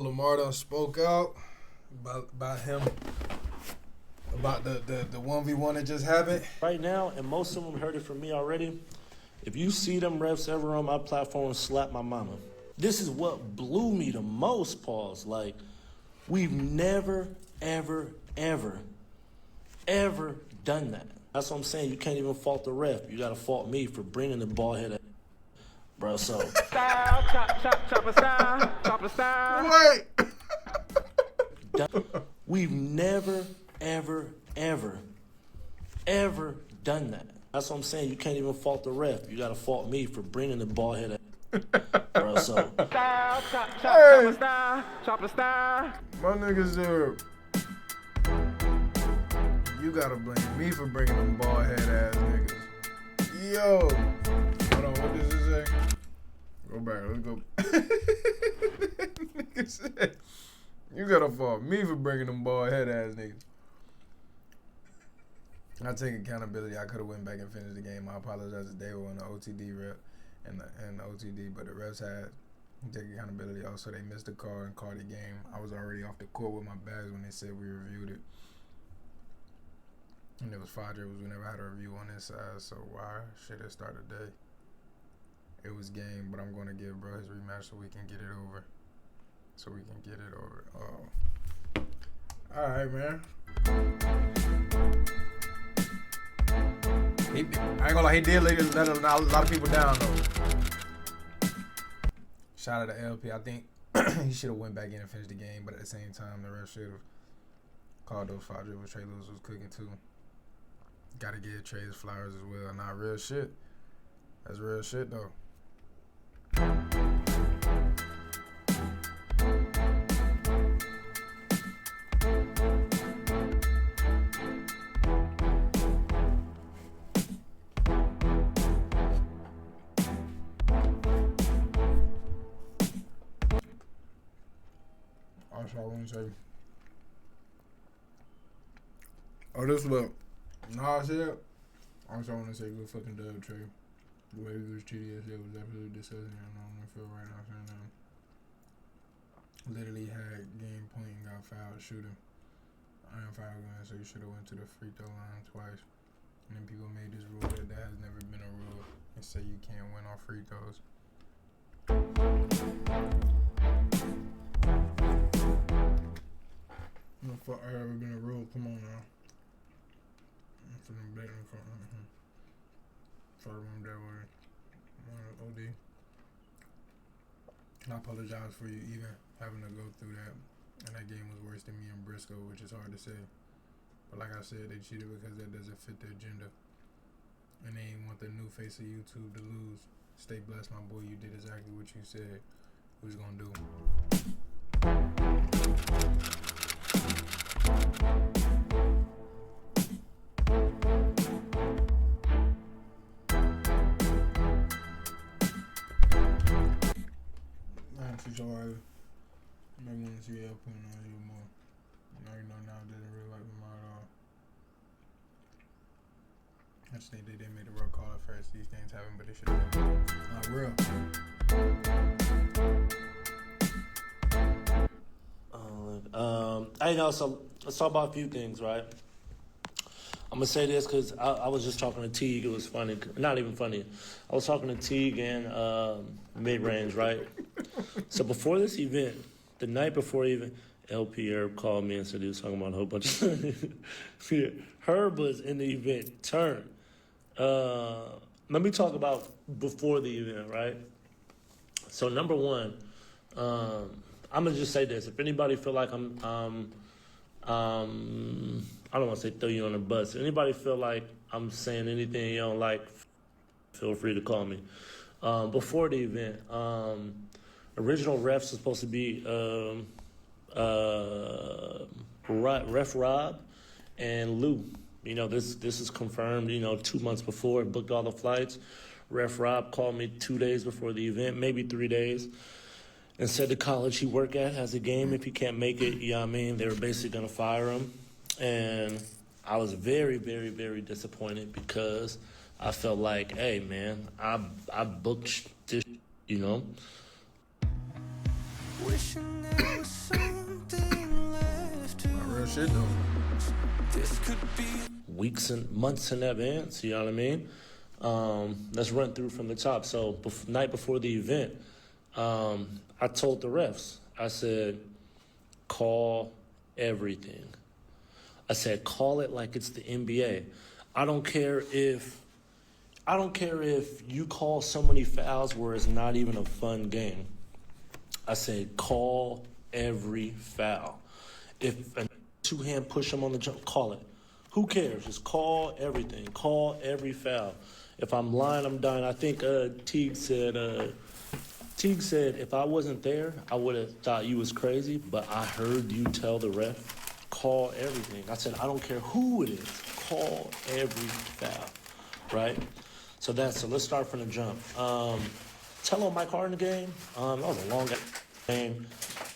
Lamar done spoke out about him, about the 1v1 that just happened. Right now, and most of them heard it from me already, if you see them refs ever on my platform, slap my mama. This is what blew me the most, pause. Like, we've never, ever, ever, ever done that. That's what I'm saying. You can't even fault the ref. You got to fault me for bringing the ball head. Bro, so. Style, chopper style. Wait. We've never, ever, ever, ever done that. That's what I'm saying. You can't even fault the ref. You got to fault me for bringing the ball head. Bro, so. Style, chopper style. My niggas there. You gotta blame me for bringing them bald head ass niggas. Yo. Hold on, what does it say? Go back, let's go. Nigga said, you gotta fault me for bringing them bald head ass niggas. I take accountability. I could have went back and finished the game. I apologize if they were on the OTD rep and the OTD, but the refs had take accountability. Also, they missed the call and called the game. I was already off the court with my bags when they said we reviewed it. And it was 5 dribbles. We never had a review on this side, so why should it start today? It was game, but I'm going to give bro his rematch so we can get it over. Oh. All right, man. I ain't gonna lie, he did let a lot of people down, though. Shout out to LP. I think he should have went back in and finished the game, but at the same time, the ref should have called those 5 dribbles. Trey Lewis was cooking, too. Gotta give Trey his flowers as well. Not real shit. That's real shit, though. Also, I want to say, this what? Nah, I said. Also, I want to say good fucking dub, Trey. The way he was treated yesterday was absolutely disgusting. I don't want to feel right now saying that. Literally had game point and got fouled shooting. I am foul gun, so you should have went to the free throw line twice. And then people made this rule that has never been a rule and say you can't win off free throws. No fuck, I ever been a rule. Come on now. I'm feeling better than fuck. Sorry, I'm that way. OD. I apologize for you even having to go through that. And that game was worse than me and Briscoe, which is hard to say. But like I said, they cheated because that doesn't fit their agenda. And they ain't want the new face of YouTube to lose. Stay blessed, my boy. You did exactly what you said you was gonna do. Sorry. I want to see LP on you more. Now you know now I didn't really like them at all. I just think they made the rough call at first. These things happen, but they should have been not real. So let's talk about a few things, right? I'm going to say this because I was just talking to Teague. It was funny. Not even funny. I was talking to Teague and mid-range, right? So before this event, the night before even, LP Herb called me and said he was talking about a whole bunch of yeah, Herb was in the event. Turn. Let me talk about before the event, right? So number one, I'm going to just say this. If anybody feel like I don't want to say throw you on the bus. If anybody feel like I'm saying anything you don't like, feel free to call me. Before the event, original refs are supposed to be Ref Rob and Lou. You know, this is confirmed, 2 months before. Booked all the flights. Ref Rob called me 2 days before the event, maybe 3 days, and said the college he worked at has a game. If he can't make it, you know what I mean? They were basically going to fire him. And I was very, very, very disappointed because I felt like, hey, man, I booked this, Wishing there was something left to Real shit though. this could be weeks and months in advance, you know what I mean? Let's run through from the top. So night before the event, I told the refs, I said, call everything. I said, call it like it's the NBA. I don't care if you call so many fouls where it's not even a fun game. I said, call every foul. If a two-hand push him on the jump, call it. Who cares? Just call everything. Call every foul. If I'm lying, I'm dying. I think Teague said, if I wasn't there, I would have thought you was crazy, but I heard you tell the ref, call everything. I said, I don't care who it is. Call every foul, right? So let's start from the jump. Tell on Mike Harden game. That was a long game.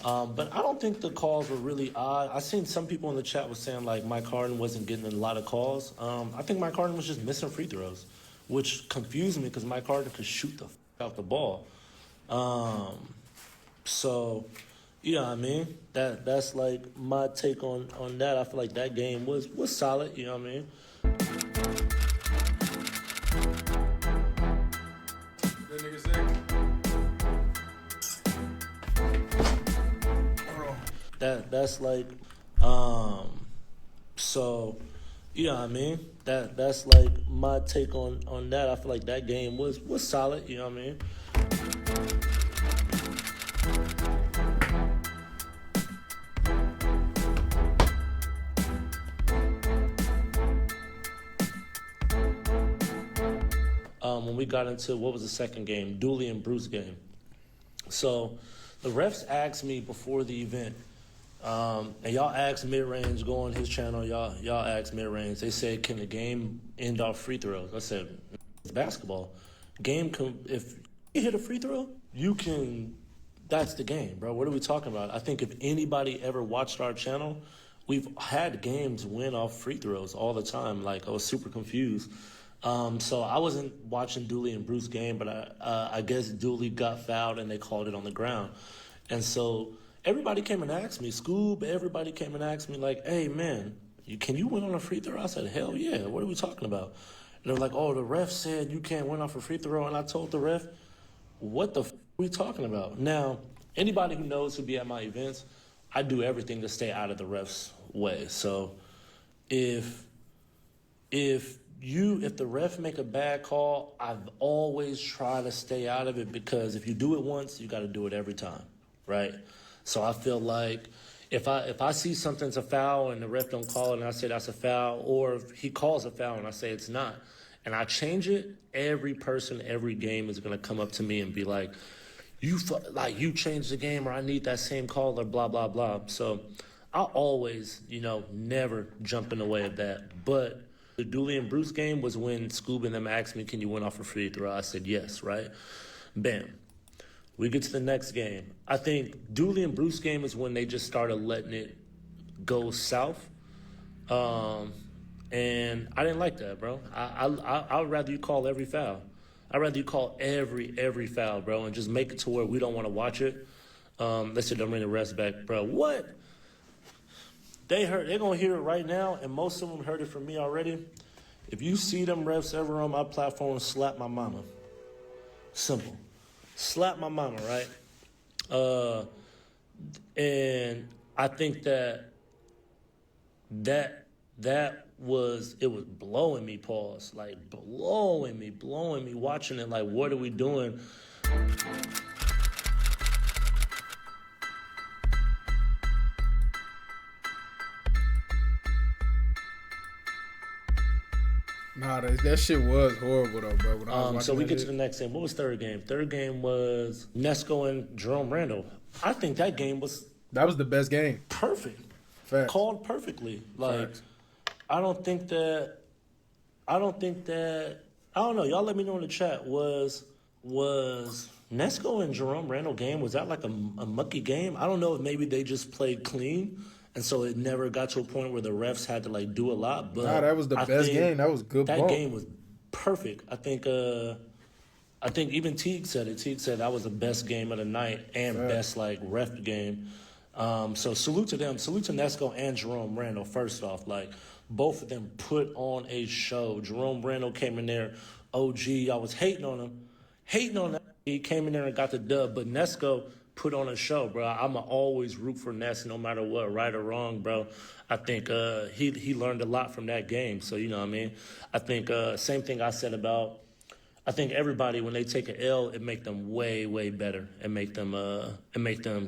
But I don't think the calls were really odd. I seen some people in the chat was saying like Mike Harden wasn't getting a lot of calls. I think Mike Harden was just missing free throws, which confused me because Mike Harden could shoot the out the ball. So, you know what I mean? That's like my take on that. I feel like that game was solid, you know what I mean? That nigga say? That's like, so, you know what I mean? That's like my take on that. I feel like that game was solid, you know what I mean? When we got into, what was the second game? Dooley and Bruce game. So the refs asked me before the event, and y'all asked mid-range, go on his channel, y'all asked mid-range. They said, can the game end off free throws? I said, it's basketball. If you hit a free throw, you can, that's the game, bro. What are we talking about? I think if anybody ever watched our channel, we've had games win off free throws all the time. Like, I was super confused. So I wasn't watching Dooley and Bruce's game, but I guess Dooley got fouled and they called it on the ground. And so everybody came and asked me, everybody came and asked me like, hey, man, can you win on a free throw? I said, hell yeah, what are we talking about? And they were like, oh, the ref said you can't win off a free throw. And I told the ref, what the f are we talking about? Now, anybody who knows who be at my events, I do everything to stay out of the ref's way. So if the ref make a bad call, I've always tried to stay out of it because if you do it once, you got to do it every time, right? So I feel like if I see something's a foul and the ref don't call it and I say that's a foul, or if he calls a foul and I say it's not, and I change it, every person, every game is going to come up to me and be like, you changed the game, or I need that same call, or blah, blah, blah. So I always, never jump in the way of that. But the Dooley and Bruce game was when Scoob and them asked me, can you win off a free throw? I said, yes, right? Bam. We get to the next game. I think Dooley and Bruce game is when they just started letting it go south. And I didn't like that, bro. I would rather you call every foul. I'd rather you call every foul, bro, and just make it to where we don't want to watch it. Let's say don't bring the refs back, bro. What? They're going to hear it right now, and most of them heard it from me already. If you see them refs ever on my platform, slap my mama. Simple. Slap my mama, right? And I think that was blowing me, pause. Like, blowing me, watching it. Like, what are we doing? Nah, that shit was horrible though, bro. When I was watching so we get shit. to the next game. What was third game? Third game was Nesco and Jerome Randall. I think that game was the best game. perfect. Facts. Called perfectly. Like, Facts. I don't know. Y'all let me know in the chat. Was Nesco and Jerome Randall game, was that like a mucky game? I don't know if maybe they just played clean, and so it never got to a point where the refs had to like do a lot. But Nah, that was the best game. That was good That ball. game was perfect. I think I think even Teague said it. Teague said that was the best game of the night and best like ref game. So salute to them. Salute to Nesco and Jerome Randall. First off, like both of them put on a show. Jerome Randall came in there, OG. I was hating on him, that. He came in there and got the dub. But Nesco put on a show, bro. I'ma always root for Ness no matter what, right or wrong, bro. I think he learned a lot from that game. So you know what I mean. I think same thing I said about. I think everybody, when they take an L, it make them way, way better and make them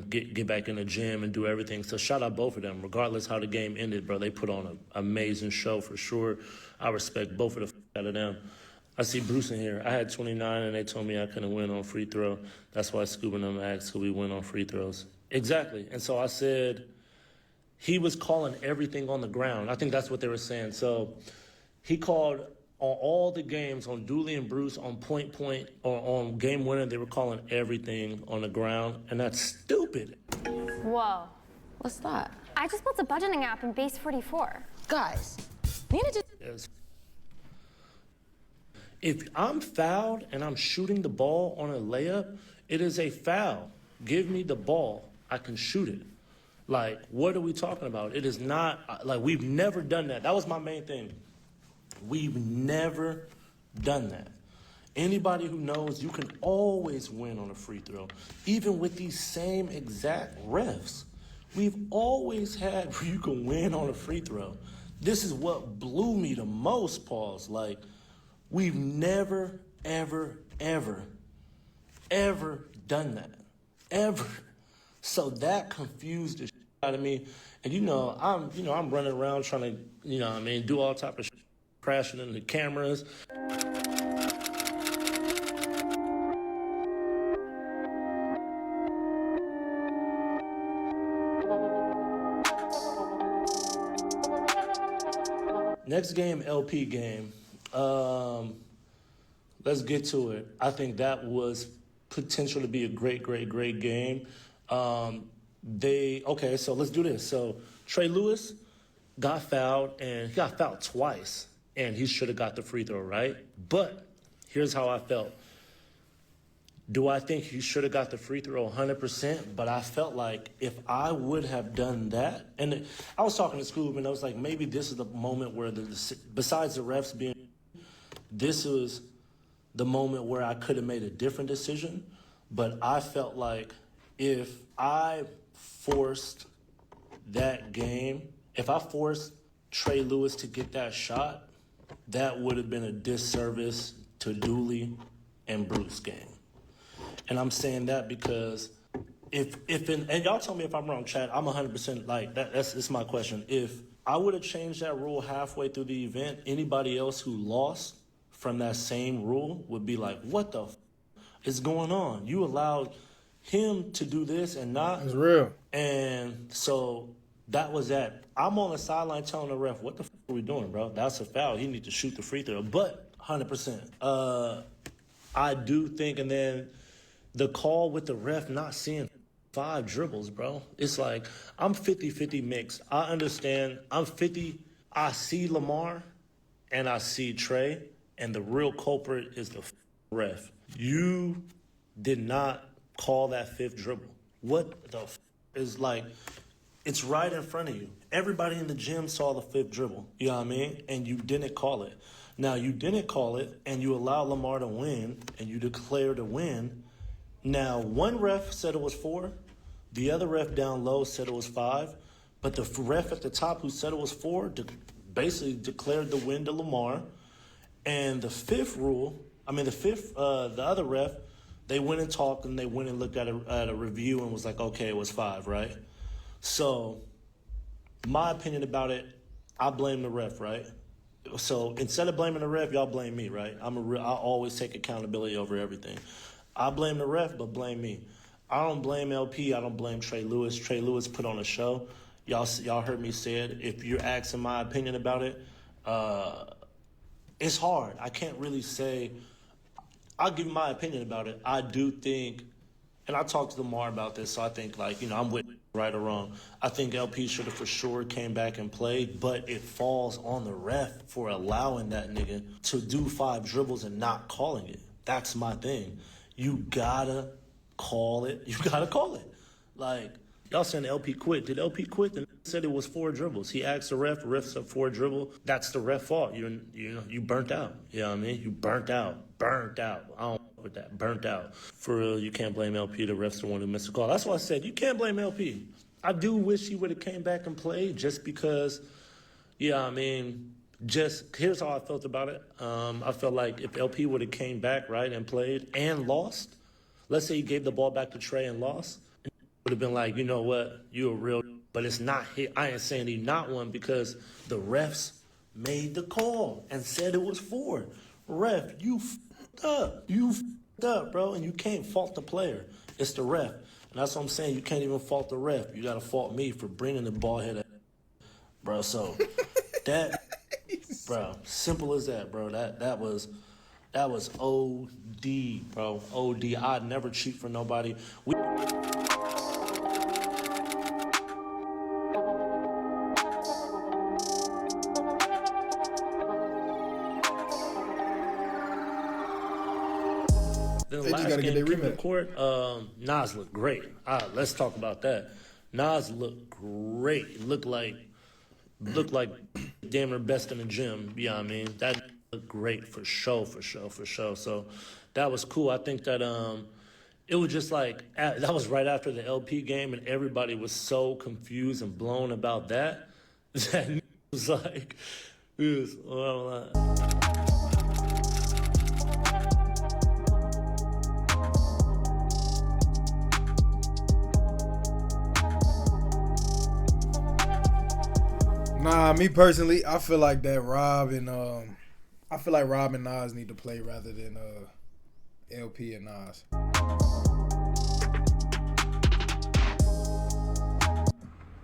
get back in the gym and do everything. So shout out both of them, regardless how the game ended, bro. They put on an amazing show for sure. I respect both of the out of them. I see Bruce in here. I had 29 and they told me I couldn't win on free throw. That's why Scuba and them asked could we win on free throws. Exactly. And so I said he was calling everything on the ground. I think that's what they were saying. So he called on all the games, on Dooley and Bruce, on point, or on game winner, they were calling everything on the ground, and that's stupid. Whoa. What's that? I just built a budgeting app in Base 44. Guys, Nina just... Yes. If I'm fouled and I'm shooting the ball on a layup, it is a foul. Give me the ball. I can shoot it. Like, what are we talking about? It is not, like, we've never done that. That was my main thing. We've never done that. Anybody who knows, you can always win on a free throw, even with these same exact refs. We've always had where you can win on a free throw. This is what blew me the most, Pauls. Like, we've never, ever done that. Ever. So that confused the shit out of me. And I'm running around trying to, do all type of shit. Crashing into cameras. Next game, LP game. Let's get to it. I think that was potential to be a great game. So let's do this. So Trey Lewis got fouled, and he got fouled twice. And he should have got the free throw, right? But here's how I felt. Do I think he should have got the free throw 100%? But I felt like if I would have done that, and I was talking to Scoob, and I was like, maybe this is the moment where, besides the refs being, this was the moment where I could have made a different decision. But I felt like if I forced that game, if I forced Trey Lewis to get that shot, that would have been a disservice to Dooley and Bruce game. And I'm saying that because and y'all tell me if I'm wrong, Chad, I'm 100% like, that's my question. If I would have changed that rule halfway through the event, anybody else who lost from that same rule would be like, what the is going on? You allowed him to do this and not. It's real. And so that was that. I'm on the sideline telling the ref, what the are we doing, bro? That's a foul. He needs to shoot the free throw. But 100%. I do think, and then the call with the ref not seeing 5 dribbles, bro. It's like, I'm 50-50 mixed. I understand. I'm 50. I see Lamar and I see Trey, and the real culprit is the ref. You did not call that 5th dribble. What the is like, it's right in front of you. Everybody in the gym saw the 5th dribble, you know what I mean? And you didn't call it. Now, you didn't call it, and you allowed Lamar to win, and you declared a win. Now, one ref said it was 4. The other ref down low said it was 5. But the ref at the top who said it was 4 basically declared the win to Lamar. And the 5th rule, the other ref, they went and talked, and they went and looked at a review and was like, okay, it was 5, right? So my opinion about it, I blame the ref, right? So instead of blaming the ref, y'all blame me, right? I always take accountability over everything. I blame the ref, but blame me. I don't blame LP. I don't blame Trey Lewis. Trey Lewis put on a show. Y'all heard me say it. If you're asking my opinion about it, it's hard. I can't really say. I'll give you my opinion about it. I do think, and I talked to Lamar about this, so I think, I'm with right or wrong. I think LP should have for sure came back and played, but it falls on the ref for allowing that nigga to do 5 dribbles and not calling it. That's my thing. You gotta call it. You gotta call it. Like, y'all saying LP quit. Did LP quit? The said it was 4 dribbles. He asked the ref said 4 dribble. That's the ref fault. You burnt out. You know what I mean? You burnt out. Burnt out. I don't with that. Burnt out. For real, you can't blame LP. The ref's the one who missed the call. That's why I said you can't blame LP. I do wish he would have came back and played just because, yeah, I mean, just here's how I felt about it. I felt like if LP would have came back, right, and played and lost, let's say he gave the ball back to Trey and lost, it would have been like, you know what, you're a real, but it's not hit. I ain't saying he not one because the refs made the call and said it was 4. Ref, you f***ed up. You f***ed up, bro, and you can't fault the player. It's the ref. And that's what I'm saying. You can't even fault the ref. You got to fault me for bringing the ball head, bro. So that, bro, simple as that, bro. That was OD, bro. OD. I'd never cheat for nobody. The last game in the court, Nas looked great. Let's talk about that. Nas looked great. Looked like damn near best in the gym. You know what I mean? That looked great for sure. So that was cool. I think that it was just like that was right after the LP game, and everybody was so confused and blown about that. That it was like, Nah, me personally, I feel like that Rob and Nas need to play rather than LP and Nas.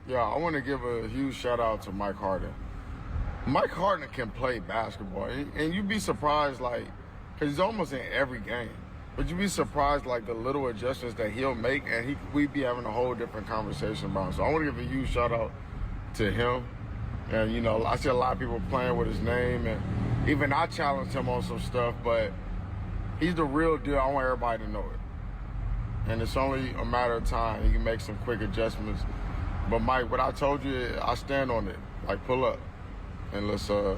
Yeah, I want to give a huge shout out to Mike Harden. Mike Harden can play basketball, and you'd be surprised, like, because he's almost in every game. But you'd be surprised, like, the little adjustments that he'll make, and we'd be having a whole different conversation about him. So I want to give a huge shout out to him. And, you know, I see a lot of people playing with his name, and even I challenged him on some stuff, but he's the real deal. I want everybody to know it. And it's only a matter of time. He can make some quick adjustments. But, Mike, what I told you, I stand on it. Like, pull up. And let's, you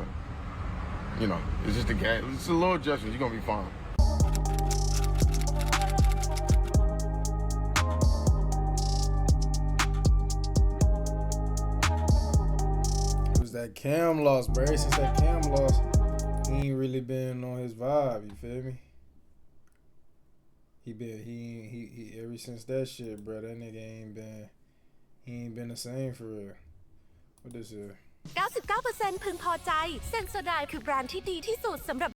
know, it's just a game. It's a little adjustment. You're going to be fine. That Cam loss, bro. Since that Cam loss, he ain't really been on his vibe. You feel me? He ever since that shit, bro. That nigga ain't been the same for real. What this is? 99% พึงพอใจเซนโซไดน์คือแบรนด์ที่ดีที่สุดสำหรับ